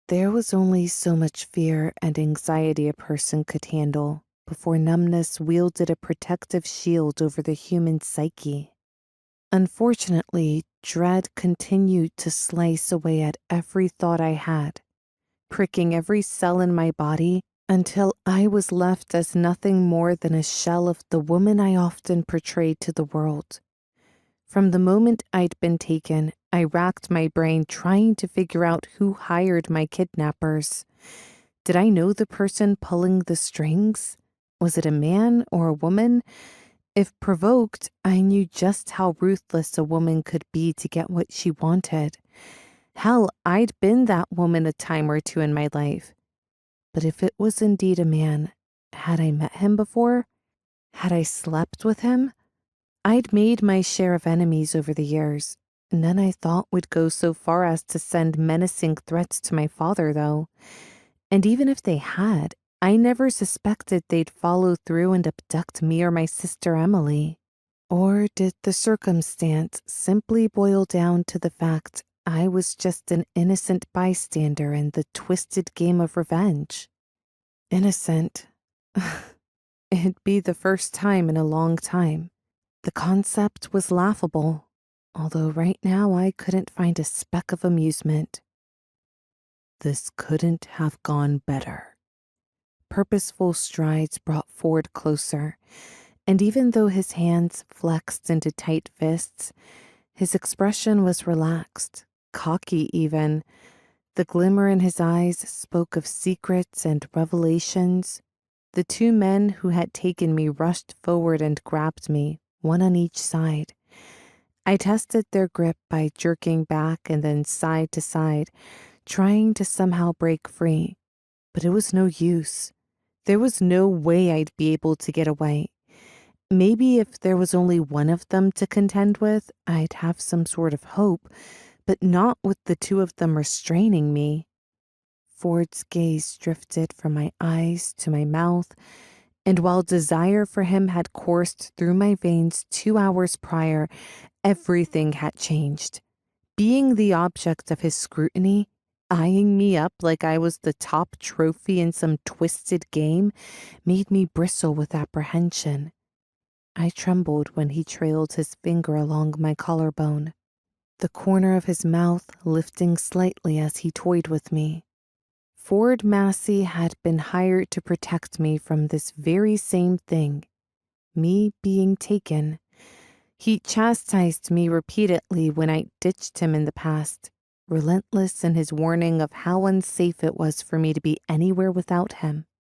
There was only so much fear and anxiety a person could handle before numbness wielded a protective shield over the human psyche. Unfortunately, dread continued to slice away at every thought I had, pricking every cell in my body until I was left as nothing more than a shell of the woman I often portrayed to the world. From the moment I'd been taken, I racked my brain trying to figure out who hired my kidnappers. Did I know the person pulling the strings? Was it a man or a woman? If provoked, I knew just how ruthless a woman could be to get what she wanted. Hell, I'd been that woman a time or two in my life. But if it was indeed a man, had I met him before? Had I slept with him? I'd made my share of enemies over the years. None I thought would go so far as to send menacing threats to my father, though. And even if they had, I never suspected they'd follow through and abduct me or my sister Emily. Or did the circumstance simply boil down to the fact I was just an innocent bystander in the twisted game of revenge? Innocent. It'd be the first time in a long time. The concept was laughable, although right now I couldn't find a speck of amusement. This couldn't have gone better. Purposeful strides brought Ford closer, and even though his hands flexed into tight fists, his expression was relaxed, cocky even. The glimmer in his eyes spoke of secrets and revelations. The two men who had taken me rushed forward and grabbed me, one on each side. I tested their grip by jerking back and then side to side, trying to somehow break free. But it was no use. There was no way I'd be able to get away. Maybe if there was only one of them to contend with, I'd have some sort of hope, but not with the two of them restraining me. Ford's gaze drifted from my eyes to my mouth, and while desire for him had coursed through my veins 2 hours prior, everything had changed. Being the object of his scrutiny, eyeing me up like I was the top trophy in some twisted game, made me bristle with apprehension. I trembled when he trailed his finger along my collarbone, the corner of his mouth lifting slightly as he toyed with me. Ford Massey had been hired to protect me from this very same thing, me being taken. He chastised me repeatedly when I ditched him in the past, relentless in his warning of how unsafe it was for me to be anywhere without him.